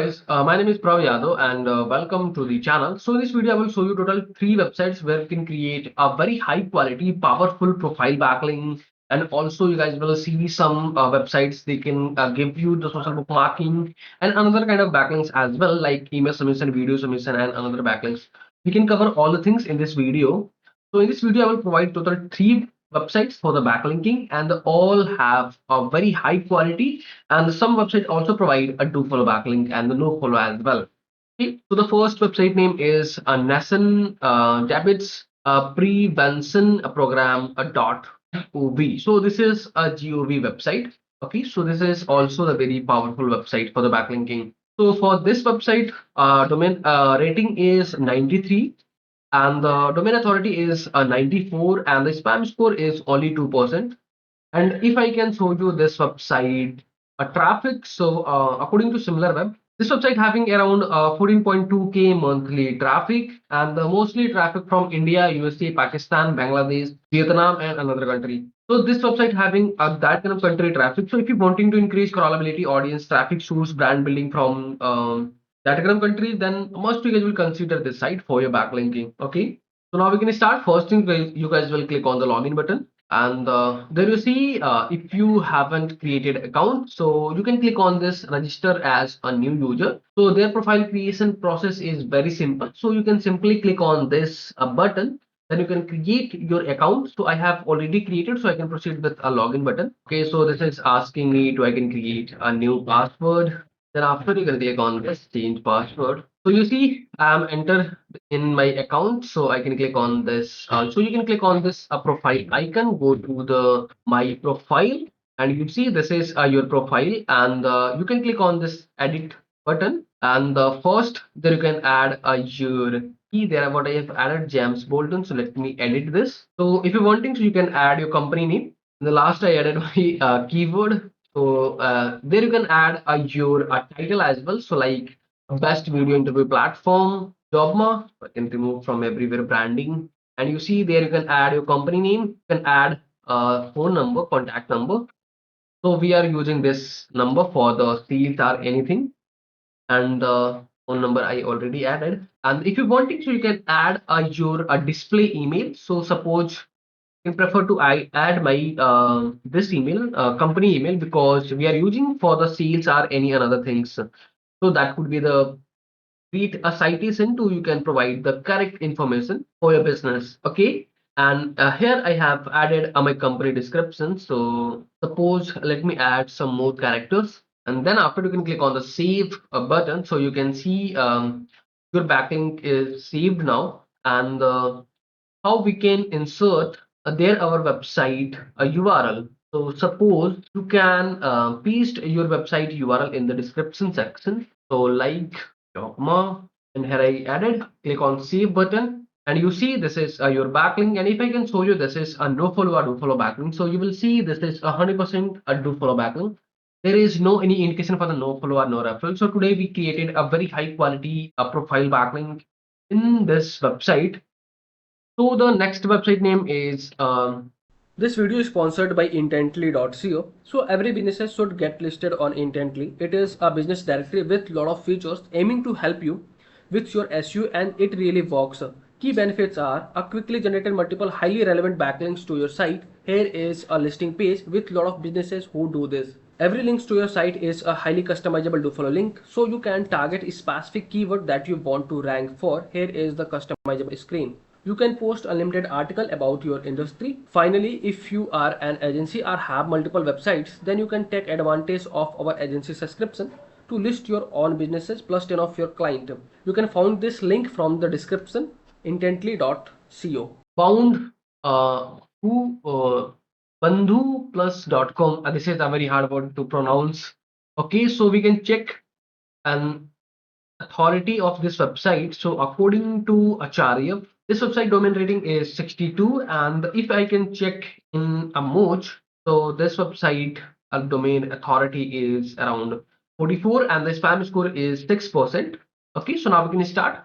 guys, my name is Prav Yadav and welcome to the channel. So in this video I will show you total 3 websites where you can create a very high quality powerful profile backlink, and also you guys will see some websites they can give you the social bookmarking and another kind of backlinks as well, like email submission, video submission, and another backlinks. We can cover all the things in this video. So in this video I will provide total 3 websites for the backlinking, and they all have a very high quality, and some websites also provide a do follow backlink and the no follow as well. Okay, so the first website name is Nasan Debits Prevention Program dot gov. So this is a gov website. Okay, so this is also a very powerful website for the backlinking. So for this website, domain rating is 93, and the domain authority is 94, and the spam score is only 2%. And if I can show you this website traffic, so according to SimilarWeb, this website having around 14.2K monthly traffic, and the mostly traffic from India, USA, Pakistan, Bangladesh, Vietnam, and another country. So this website having that kind of country traffic. So if you're wanting to increase crawlability, audience traffic, source, brand building from that kind of country, then must you guys will consider this site for your backlinking. Okay. So now we can start. First thing, you guys will click on the login button, and there you see if you haven't created account, so you can click on this register as a new user. So their profile creation process is very simple, so you can simply click on this button, then you can create your account. So I have already created, so I can proceed with a login button. Okay, so this is asking me to I can create a new password. Then after you can click on this change password. So you see I'm entered in my account, so I can click on this. So you can click on this profile icon, go to the my profile, and you see this is your profile, and you can click on this edit button, and first there you can add your key. There what I have added James Bolton, so let me edit this. So if you're wanting, so you can add your company name. In the last I added my keyword. So there you can add your title as well. So like best video interview platform, Jobma, I can remove from everywhere branding. And you see there you can add your company name, you can add phone number, contact number. So we are using this number for the sales or anything. And the phone number I already added. And if you wanting, so you can add your display email. So suppose can prefer to I add my this email company email, because we are using for the sales or any another things. So that could be the create a citation to you can provide the correct information for your business. Okay, and here I have added my company description. So suppose let me add some more characters, and then after you can click on the save button, so you can see your backlink is saved now. And how we can insert there our website URL. So suppose you can paste your website URL in the description section. So like Dogma, and here I added, click on save button, and you see this is your backlink. And if I can show you, this is a no follow or do follow backlink. So you will see this is 100% a do follow backlink. There is no any indication for the no follow or no referral. So today we created a very high quality profile backlink in this website. So the next website name is This video is sponsored by intently.co. So every business should get listed on Intently. It is a business directory with lot of features aiming to help you with your SEO, and it really works. Key benefits are a quickly generated multiple highly relevant backlinks to your site. Here is a listing page with lot of businesses who do this. Every link to your site is a highly customizable do follow link, so you can target a specific keyword that you want to rank for. Here is the customizable screen. You can post unlimited article about your industry. Finally, if you are an agency or have multiple websites, then you can take advantage of our agency subscription to list your own businesses plus 10 of your client. You can find this link from the description, intently.co. found who bandhuplus.com. This is a very hard word to pronounce. Okay, so we can check an authority of this website. So according to Acharya, this website domain rating is 62, and if I can check in a Moj, so this website domain authority is around 44, and the spam score is 6%. Okay, so now we can start.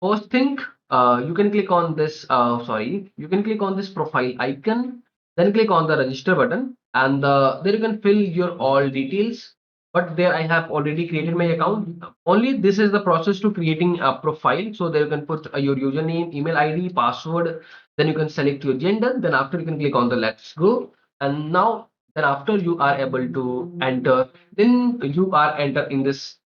First thing, you can click on this. You can click on this profile icon, then click on the register button, and there you can fill your all details. but there I have already created my account. Only this is the process to creating a profile. So there you can put your username, email ID, password, then you can select your gender, then after you can click on the let's go. And now then after you are able to enter, then you are enter in this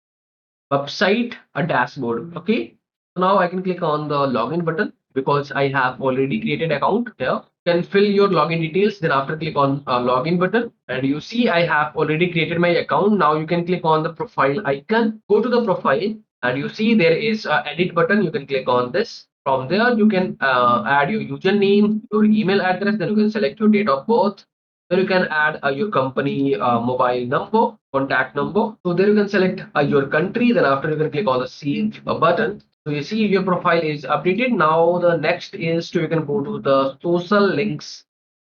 website a dashboard. Okay, so now I can click on the login button because I have already created account here. Can fill your login details, then after click on login button, and you see I have already created my account. Now you can click on the profile icon, go to the profile, and you see there is a edit button. You can click on this. From there you can add your username, your email address, then you can select your date of birth. There you can add your company mobile number, contact number. So there you can select your country. Then after you can click on the save button. So you see your profile is updated. Now the next is to you can go to the social links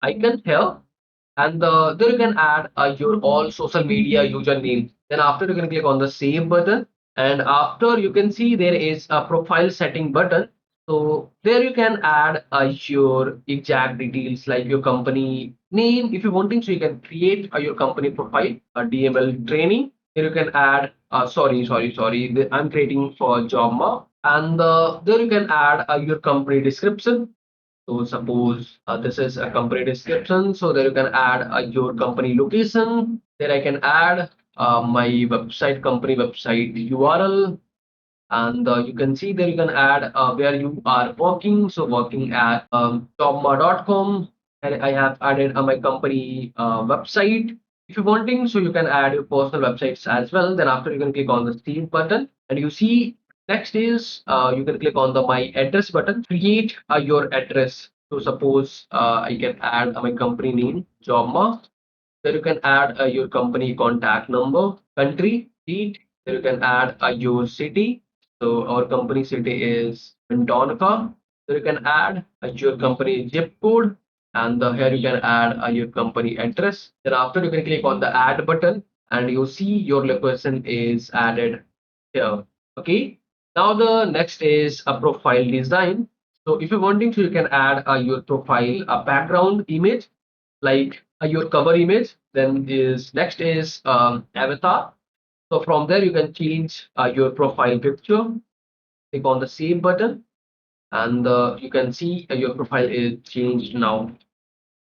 icon here, and there you can add your all social media username. Then after you can click on the save button, and after you can see there is a profile setting button. So there you can add your exact details like your company name if you wanting. So you can create your company profile, a DML training. Here you can add. Sorry. I'm creating for Jobma, and there you can add your company description. So suppose this is a company description. So there you can add your company location. There I can add my website, company website URL, and you can see there you can add where you are working. So working at jobma.com, and I have added my company website. If you're wanting, so you can add your personal websites as well. Then after you can click on the save button, and you see next is you can click on the my address button, create your address. So suppose I can add my company name, Jobma. There you can add your company contact number, country, state. There you can add your city. So our company city is Donica. There you can add your company zip code, and here you can add your company address. Then after you can click on the add button, and you see your location is added here. Okay. Now the next is a profile design. So if you're wanting to, you can add your profile a background image like your cover image. Then is next is avatar. So from there you can change your profile picture. Click on the save button, and you can see your profile is changed now.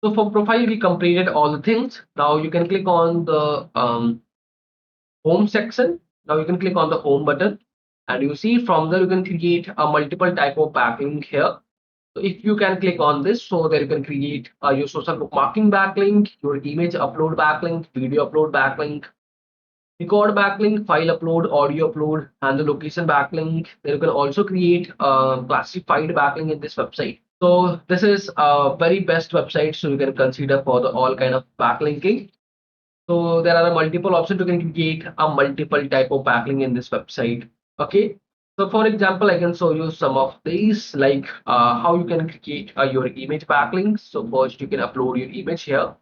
So for profile we completed all the things. Now you can click on the home section. Now you can click on the home button, and you see from there you can create a multiple type of backlink here. So if you can click on this, so there you can create your social bookmarking backlink, your image upload backlink, video upload backlink, record backlink, file upload, audio upload, and the location backlink. Then you can also create a classified backlink in this website. So this is a very best website, so you can consider for the all kind of backlinking. So there are multiple options to can create a multiple type of backlink in this website. Okay. So for example, I can show you some of these, like how you can create your image backlinks. So first you can upload your image here,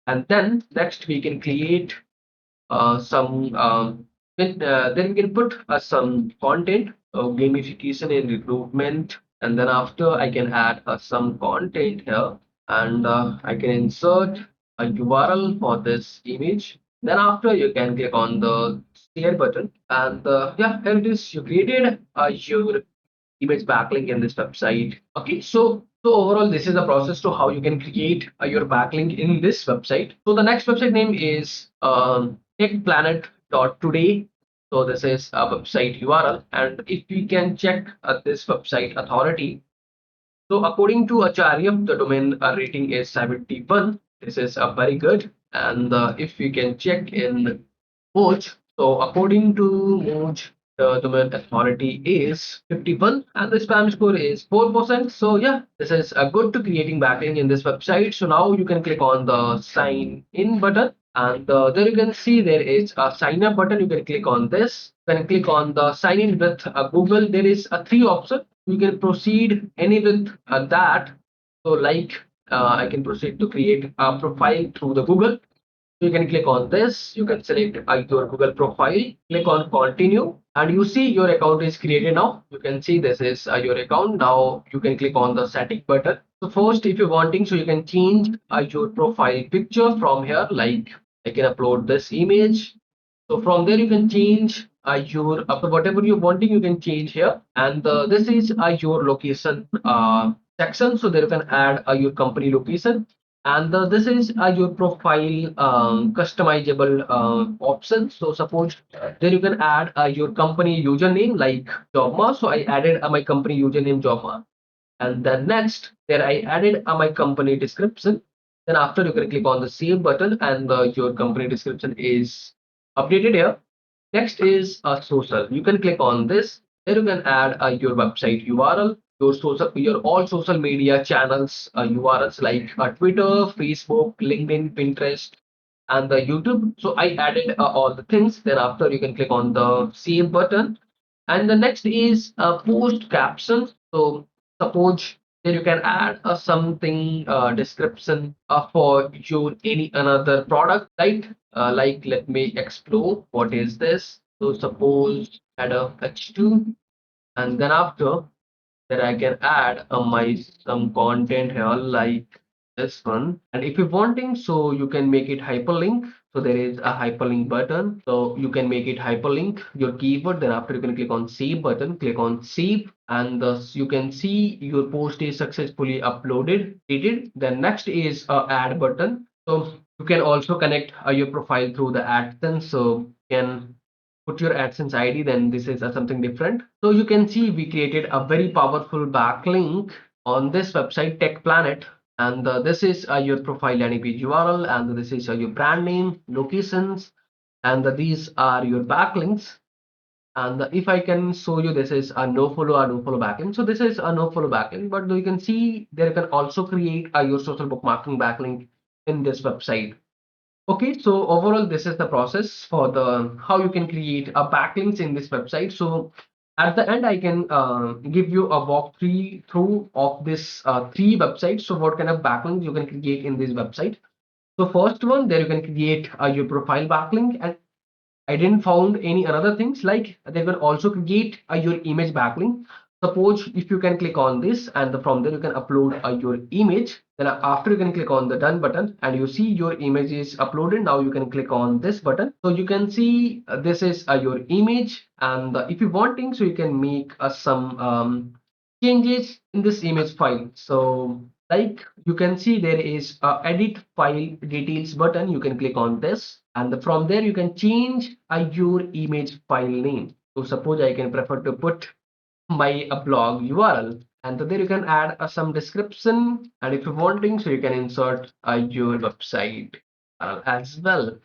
and then next we can create some then we can put some content, gamification and recruitment, and then after I can add some content here, and I can insert a URL for this image. Then after you can click on the share button, and yeah, here it is. You created your image backlink in this website. Okay, so overall, this is the process to how you can create your backlink in this website. So the next website name is techplanet.today. So this is a website URL, and if we can check this website authority, so according to Acharya, the domain rating is 71. This is very good. And if we can check in Moj, so according to Moj, the domain authority is 51 and the spam score is 4%. So yeah, this is a good to creating backlink in this website. So now you can click on the sign in button, and there you can see there is a sign up button. You can click on this. Then click on the sign in with Google. There is a three option. You can proceed any with that. So like I can proceed to create a profile through the Google. So you can click on this. You can select your Google profile. Click on continue, and you see your account is created now. You can see this is your account. Now you can click on the setting button. So first, if you're wanting, so you can change your profile picture from here. Like I can upload this image. So from there you can change your whatever you're wanting, you can change here. And this is your location section. So there you can add your company location. And this is your profile customizable option. So suppose there you can add your company username like Jobma. So I added my company username Jobma. And then next, there I added my company description. Then after you can click on the save button and your company description is updated here. Next is social. You can click on this. There you can add your website URL, your all social media channels URLs like Twitter, Facebook, LinkedIn, Pinterest, and the YouTube. So I added all the things. Then after you can click on the save button. And the next is post captions. So suppose there you can add something description for your any another product, right? Like let me explore what is this. So suppose add a H2, and then after that I can add my some content here like this one. And if you're wanting, so you can make it hyperlink. So there is a hyperlink button. So you can make it hyperlink your keyword. Then after you can click on save button, click on save, and thus you can see your post is successfully uploaded. Then next is add button. So you can also connect your profile through the AdSense. So you can put your AdSense ID, then this is something different. So you can see we created a very powerful backlink on this website, Tech Planet. And this is your profile landing page URL, and this is your brand name, locations, and these are your backlinks. And if I can show you, this is a no follow or no follow backlink. So this is a no follow backlink, but you can see there you can also create your social bookmarking backlink in this website. Okay, so overall, this is the process for the how you can create a backlinks in this website. So at the end, I can give you a walkthrough through of this three websites. So what kind of backlinks you can create in this website? So first one, there you can create your profile backlink, and I didn't found any other things like they will also create your image backlink. Suppose if you can click on this and from there you can upload your image. Then after you can click on the done button and you see your image is uploaded. Now you can click on this button. So you can see this is your image, and if you wanting, so you can make some changes in this image file. So like you can see there is a edit file details button. You can click on this, and from there you can change your image file name. So suppose I can prefer to put my blog URL, and there you can add some description, and if you wanting, so you can insert your website as well.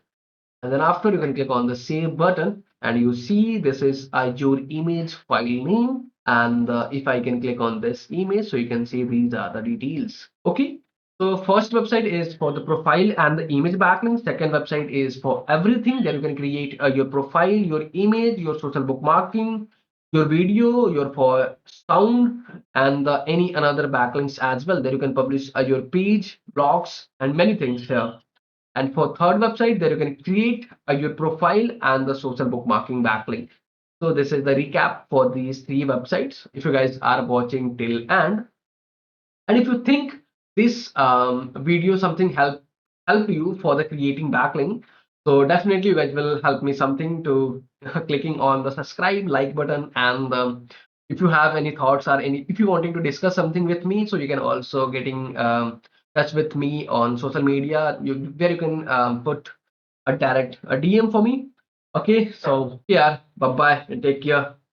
And then after you can click on the save button, and you see this is your image file name. And if I can click on this image, so you can see these are the details. Okay, so first website is for the profile and the image backlink. Second website is for everything that you can create your profile, your image, your social bookmarking, your video, your for sound, and any another backlinks as well. There you can publish your page, blogs, and many things here. And for third website, there you can create your profile and the social bookmarking backlink. So this is the recap for these three websites. If you guys are watching till end, and if you think this video something help you for the creating backlink, so definitely you guys will help me something to clicking on the subscribe, like button, and if you have any thoughts or any if you wanting to discuss something with me, so you can also getting touch with me on social media, where you can put a direct a DM for me. Okay, so yeah, bye bye and take care.